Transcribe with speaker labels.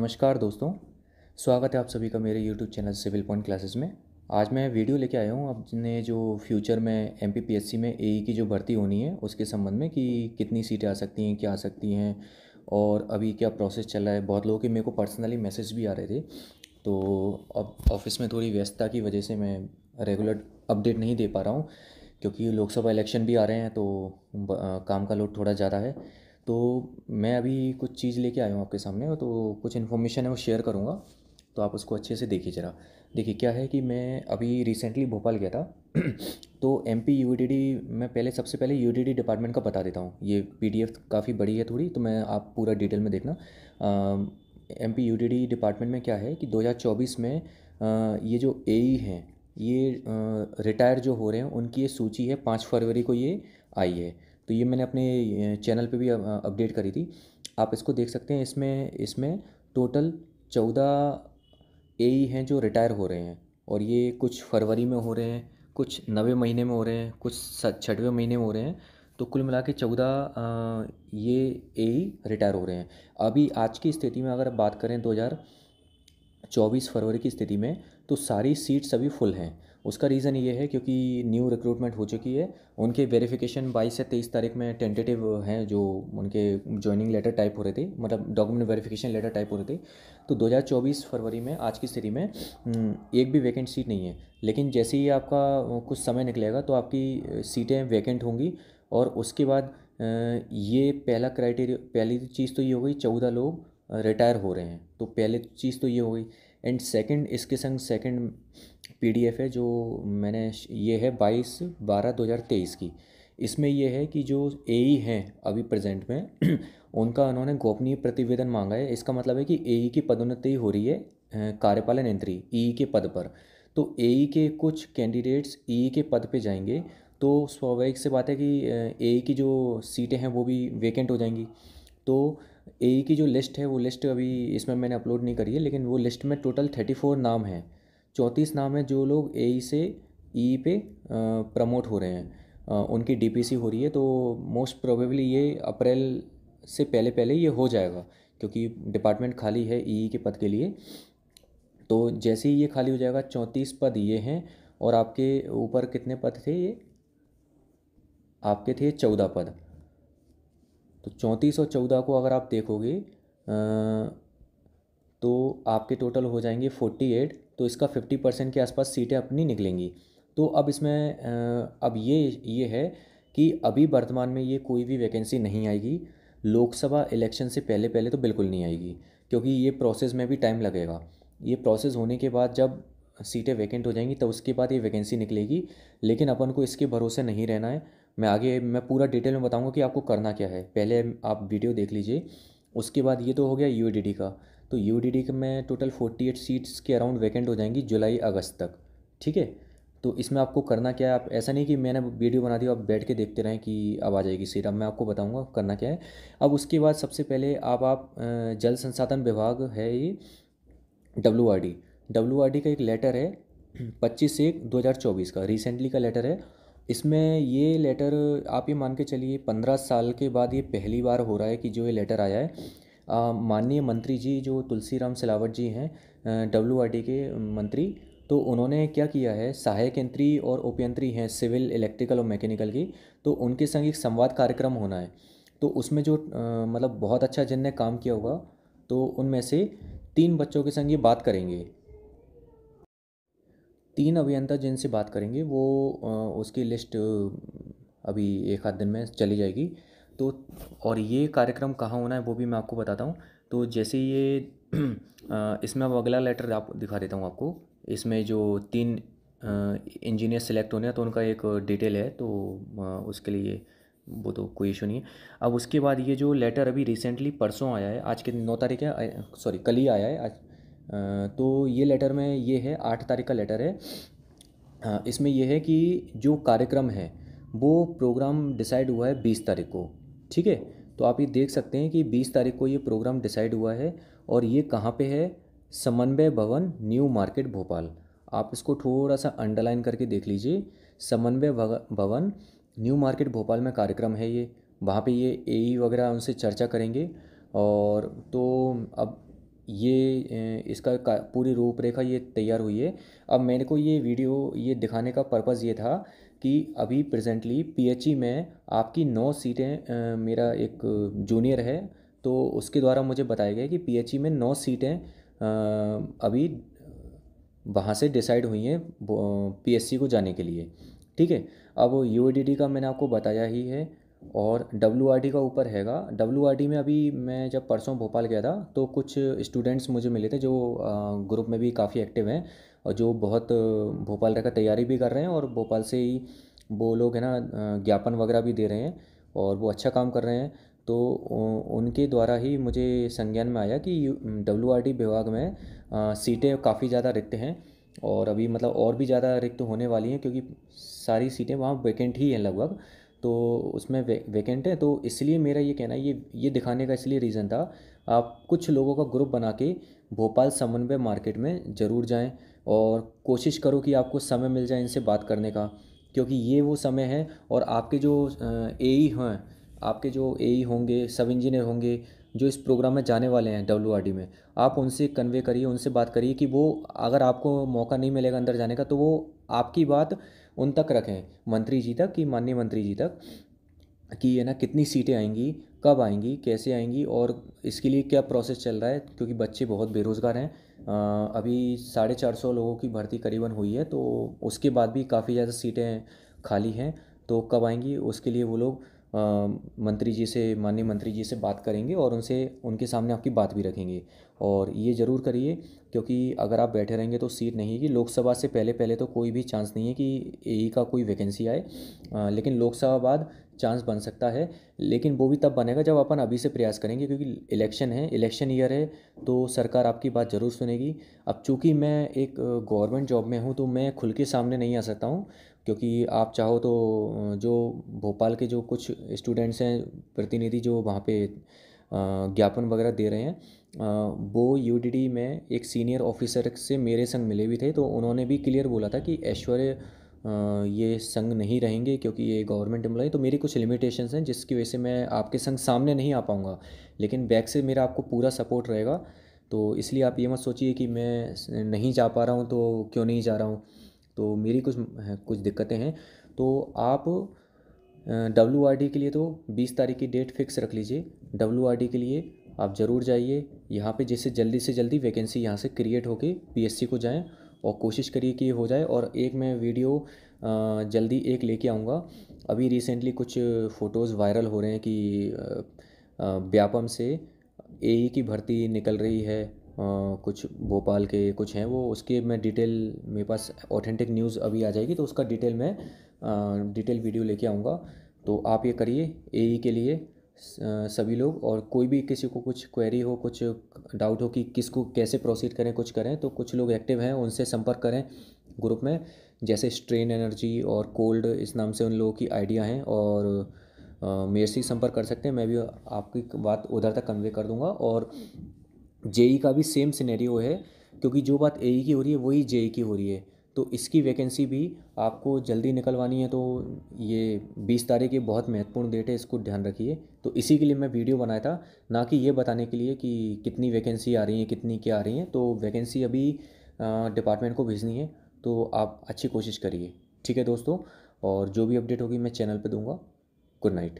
Speaker 1: नमस्कार दोस्तों। स्वागत है आप सभी का मेरे YouTube channel civil point classes में। आज मैं वीडियो लेके आया हूँ अपने जो फ्यूचर में एमपीपीएससी में एई की जो भर्ती होनी है उसके संबंध में कि कितनी सीटें आ सकती हैं, क्या आ सकती हैं और अभी क्या प्रोसेस चल रहा है। बहुत लोगों के मेरे को पर्सनली मैसेज भी आ रहे थे, तो अब ऑफिस में थोड़ी व्यस्तता की वजह से मैं रेगुलर अपडेट नहीं दे पा रहा हूँ, क्योंकि लोकसभा इलेक्शन भी आ रहे हैं तो काम का लोड थोड़ा ज़्यादा है। तो मैं अभी कुछ चीज़ लेके आया हूँ आपके सामने, तो कुछ इन्फॉर्मेशन है वो शेयर करूँगा, तो आप उसको अच्छे से देखिए ज़रा। देखिए क्या है कि मैं अभी रिसेंटली भोपाल गया था तो एमपी यूडीडी, मैं पहले सबसे पहले यूडीडी डिपार्टमेंट का बता देता हूँ। ये पीडीएफ काफ़ी बड़ी है थोड़ी, तो मैं आप पूरा डिटेल में देखना। एमपी यूडीडी डिपार्टमेंट में क्या है कि 2024 में ये जो एई हैं ये रिटायर जो हो रहे हैं उनकी ये सूची है, 5 फरवरी को ये आई है। तो ये मैंने अपने चैनल पे भी अपडेट करी थी, आप इसको देख सकते हैं। इसमें इसमें टोटल 14 एई हैं जो रिटायर हो रहे हैं, और ये कुछ फरवरी में हो रहे हैं, कुछ 9वें महीने में हो रहे हैं, कुछ 6वें महीने में हो रहे हैं। तो कुल मिला के 14 ये एई रिटायर हो रहे हैं। अभी आज की स्थिति में अगर बात करें 2024 फरवरी की स्थिति में, तो सारी सीट्स अभी फुल हैं। उसका रीज़न ये है क्योंकि न्यू रिक्रूटमेंट हो चुकी है। उनके वेरिफिकेशन 22 से 23 तारीख में टेंटेटिव हैं, जो उनके जॉइनिंग लेटर टाइप हो रहे थे, मतलब डॉक्यूमेंट वेरिफिकेशन लेटर टाइप हो रहे थे। तो 2024 फरवरी में आज की स्थिति में एक भी वैकेंट सीट नहीं है। लेकिन जैसे ही आपका कुछ समय निकलेगा तो आपकी सीटें वैकेंट होंगी। और उसके बाद ये पहला क्राइटेरिया, पहली चीज़ तो ये हो गई, 14 लोग रिटायर हो रहे हैं, तो पहले चीज़ तो ये हो गई। एंड सेकंड, इसके संग सेकंड पीडीएफ है जो मैंने, ये है 22/12/2023 की। इसमें ये है कि जो एई हैं अभी प्रेजेंट में उनका उन्होंने गोपनीय प्रतिवेदन मांगा है। इसका मतलब है कि एई की पदोन्नति हो रही है कार्यपालन यंत्री ई के पद पर। तो एई के कुछ कैंडिडेट्स ई के पद पे जाएंगे, तो स्वाभाविक सी बात है कि एई की जो सीटें हैं वो भी वेकेंट हो जाएंगी। तो एई की जो लिस्ट है वो लिस्ट अभी इसमें मैंने अपलोड नहीं करी है, लेकिन वो लिस्ट में टोटल 34 नाम हैं, 34 नाम हैं जो लोग एई से ई पे प्रमोट हो रहे हैं। उनकी डीपीसी हो रही है, तो मोस्ट प्रोबेबली ये अप्रैल से पहले पहले ये हो जाएगा, क्योंकि डिपार्टमेंट खाली है ई के पद के लिए। तो जैसे ही ये खाली हो जाएगा, 34 पद ये हैं, और आपके ऊपर कितने पद थे, ये आपके थे 14 पद। तो 34 और 14 को अगर आप देखोगे तो आपके टोटल हो जाएंगे 48। तो इसका 50% के आसपास सीटें अपनी निकलेंगी। तो अब इसमें अब ये है कि अभी वर्तमान में ये कोई भी वैकेंसी नहीं आएगी। लोकसभा इलेक्शन से पहले पहले तो बिल्कुल नहीं आएगी, क्योंकि ये प्रोसेस में भी टाइम लगेगा। ये प्रोसेस होने के बाद जब सीटें वैकेंट हो जाएंगी, तब उसके बाद ये वैकेंसी निकलेगी। लेकिन अपन को इसके भरोसे नहीं रहना है। मैं पूरा डिटेल में बताऊंगा कि आपको करना क्या है। पहले आप वीडियो देख लीजिए। उसके बाद ये तो हो गया यूडीडी का। तो यूडीडी में टोटल 48 सीट्स के अराउंड वैकेंट हो जाएंगी जुलाई अगस्त तक। ठीक है। तो इसमें आपको करना क्या है, आप ऐसा नहीं कि मैंने वीडियो बना दी आप बैठ के देखते रहें कि अब आ जाएगी सीट। अब मैं आपको बताऊंगा करना क्या है। अब उसके बाद सबसे पहले आप जल संसाधन विभाग है ये, डब्ल्यू आर डी का एक लेटर है 25/1/2024 का, रिसेंटली का लेटर है। इसमें ये लेटर आप ये मान के चलिए 15 साल के बाद ये पहली बार हो रहा है कि जो ये लेटर आया है। माननीय मंत्री जी जो तुलसीराम सिलावट जी हैं, डब्ल्यूआरडी के मंत्री, तो उन्होंने क्या किया है, सहायक यंत्री और उपयंत्री हैं सिविल, इलेक्ट्रिकल और मैकेनिकल की, तो उनके संग एक संवाद कार्यक्रम होना है। तो उसमें जो मतलब बहुत अच्छा जिनने काम किया होगा, तो उनमें से 3 बच्चों के संग ये बात करेंगे। 3 अभियंता जिनसे बात करेंगे वो उसकी लिस्ट अभी एक आध दिन में चली जाएगी। तो और ये कार्यक्रम कहाँ होना है वो भी मैं आपको बताता हूँ। तो जैसे ये इसमें अब अगला लेटर आप दिखा देता हूँ आपको। इसमें जो 3 इंजीनियर सेलेक्ट होने हैं तो उनका एक डिटेल है, तो उसके लिए वो तो कोई इशू नहीं है। अब उसके बाद ये जो लेटर अभी रिसेंटली परसों आया है, आज के 9 तारीख है, सॉरी कल ही आया है आज। तो ये लेटर में ये है 8 तारीख का लेटर है। इसमें यह है कि जो कार्यक्रम है वो प्रोग्राम डिसाइड हुआ है 20 तारीख को। ठीक है। तो आप ये देख सकते हैं कि 20 तारीख को ये प्रोग्राम डिसाइड हुआ है, और ये कहाँ पे है, समन्वय भवन न्यू मार्केट भोपाल। आप इसको थोड़ा सा अंडरलाइन करके देख लीजिए। समन्वय भवन न्यू मार्केट भोपाल में कार्यक्रम है ये। वहाँ पे ये एई वगैरह उनसे चर्चा करेंगे। और तो अब ये इसका पूरी रूपरेखा ये तैयार हुई है। अब मेरे को ये वीडियो ये दिखाने का पर्पज़ ये था कि अभी प्रेजेंटली पीएचई में आपकी 9 सीटें, मेरा एक जूनियर है तो उसके द्वारा मुझे बताया गया कि पीएचई में 9 सीटें अभी वहाँ से डिसाइड हुई हैं पीएससी को जाने के लिए। ठीक है। अब यूएडीडी का मैंने आपको बताया ही है और डब्ल्यूआरडी का ऊपर हैगा। डब्ल्यूआरडी में अभी मैं जब परसों भोपाल गया था तो कुछ स्टूडेंट्स मुझे मिले थे जो ग्रुप में भी काफ़ी एक्टिव हैं और जो बहुत भोपाल रहकर तैयारी भी कर रहे हैं और भोपाल से ही वो लोग है ना ज्ञापन वगैरह भी दे रहे हैं और वो अच्छा काम कर रहे हैं। तो उनके द्वारा ही मुझे संज्ञान में आया कि डब्ल्यूआरडी विभाग में सीटें काफ़ी ज़्यादा रिक्त हैं और अभी मतलब और भी ज़्यादा रिक्त होने वाली हैं क्योंकि सारी सीटें वहाँ वैकेंट ही हैं लगभग। तो उसमें वैकेंट है तो इसलिए मेरा ये कहना है ये दिखाने का इसलिए रीज़न था। आप कुछ लोगों का ग्रुप बना के भोपाल समन्वय मार्केट में ज़रूर जाएं और कोशिश करो कि आपको समय मिल जाए इनसे बात करने का, क्योंकि ये वो समय है। और आपके जो एई हैं, आपके जो एई होंगे, सब इंजीनियर होंगे जो इस प्रोग्राम में जाने वाले हैं डब्ल्यूआरडी में, आप उनसे कन्वे करिए, उनसे बात करिए कि वो अगर आपको मौका नहीं मिलेगा अंदर जाने का तो वो आपकी बात उन तक रखें, मंत्री जी तक, कि माननीय मंत्री जी तक, कि है ना कितनी सीटें आएंगी, कब आएंगी, कैसे आएंगी और इसके लिए क्या प्रोसेस चल रहा है, क्योंकि बच्चे बहुत बेरोज़गार हैं। अभी 450 लोगों की भर्ती करीबन हुई है तो उसके बाद भी काफ़ी ज़्यादा सीटें खाली हैं। तो कब आएंगी उसके लिए वो लोग मंत्री जी से, माननीय मंत्री जी से बात करेंगे और उनसे उनके सामने आपकी बात भी रखेंगे। और ये ज़रूर करिए क्योंकि अगर आप बैठे रहेंगे तो सीट नहीं है कि लोकसभा से पहले पहले तो कोई भी चांस नहीं है कि एई का कोई वैकेंसी आए, लेकिन लोकसभा बाद चांस बन सकता है। लेकिन वो भी तब बनेगा जब अपन अभी से प्रयास करेंगे क्योंकि इलेक्शन है, इलेक्शन ईयर है तो सरकार आपकी बात ज़रूर सुनेगी। अब चूँकि मैं एक गवर्नमेंट जॉब में हूँ तो मैं खुल के सामने नहीं आ सकता हूँ, क्योंकि आप चाहो तो जो भोपाल के जो कुछ स्टूडेंट्स हैं, प्रतिनिधि जो वहाँ पे ज्ञापन वगैरह दे रहे हैं, वो यूडीडी में एक सीनियर ऑफिसर से मेरे संग मिले भी थे तो उन्होंने भी क्लियर बोला था कि ऐश्वर्य ये संग नहीं रहेंगे क्योंकि ये गवर्नमेंट एम्प्लॉय। तो मेरी कुछ लिमिटेशंस हैं जिसकी वजह से मैं आपके संग सामने नहीं आ पाऊँगा, लेकिन बैक से मेरा आपको पूरा सपोर्ट रहेगा। तो इसलिए आप ये मत सोचिए कि मैं नहीं जा पा रहा हूँ तो क्यों नहीं जा रहा हूँ। तो मेरी कुछ कुछ दिक्कतें हैं। तो आप डब्ल्यूआरडी के लिए तो 20 तारीख की डेट फिक्स रख लीजिए। डब्ल्यूआरडी के लिए आप ज़रूर जाइए यहाँ पे, जिससे जल्दी से जल्दी वैकेंसी यहाँ से क्रिएट होके पीएससी को जाएं और कोशिश करिए कि ये हो जाए। और एक मैं वीडियो जल्दी एक लेके आऊँगा। अभी रिसेंटली कुछ फ़ोटोज़ वायरल हो रहे हैं कि व्यापम से एई की भर्ती निकल रही है, कुछ भोपाल के कुछ हैं वो, उसके मैं डिटेल, मेरे पास ऑथेंटिक न्यूज़ अभी आ जाएगी तो उसका डिटेल मैं डिटेल वीडियो लेके आऊँगा। तो आप ये करिए एई के लिए सभी लोग, और कोई भी किसी को कुछ क्वेरी हो, कुछ डाउट हो कि किसको कैसे प्रोसीड करें, कुछ करें, तो कुछ लोग एक्टिव हैं उनसे संपर्क करें ग्रुप में, जैसे स्ट्रेन एनर्जी और कोल्ड, इस नाम से उन लोगों की आइडिया हैं। और मेरे से ही संपर्क कर सकते हैं, मैं भी आपकी बात उधर तक कन्वे कर दूंगा। और जेई का भी सेम सिनेरियो है क्योंकि जो बात एई की हो रही है वही जेई की हो रही है, तो इसकी वैकेंसी भी आपको जल्दी निकलवानी है। तो ये 20 तारीख ये बहुत महत्वपूर्ण डेट है, इसको ध्यान रखिए। तो इसी के लिए मैं वीडियो बनाया था, ना कि ये बताने के लिए कि कितनी वैकेंसी आ रही है, कितनी क्या आ रही हैं। तो वैकेंसी अभी डिपार्टमेंट को भेजनी है तो आप अच्छी कोशिश करिए। ठीक है दोस्तों, और जो भी अपडेट होगी मैं चैनल पे दूंगा। Good night.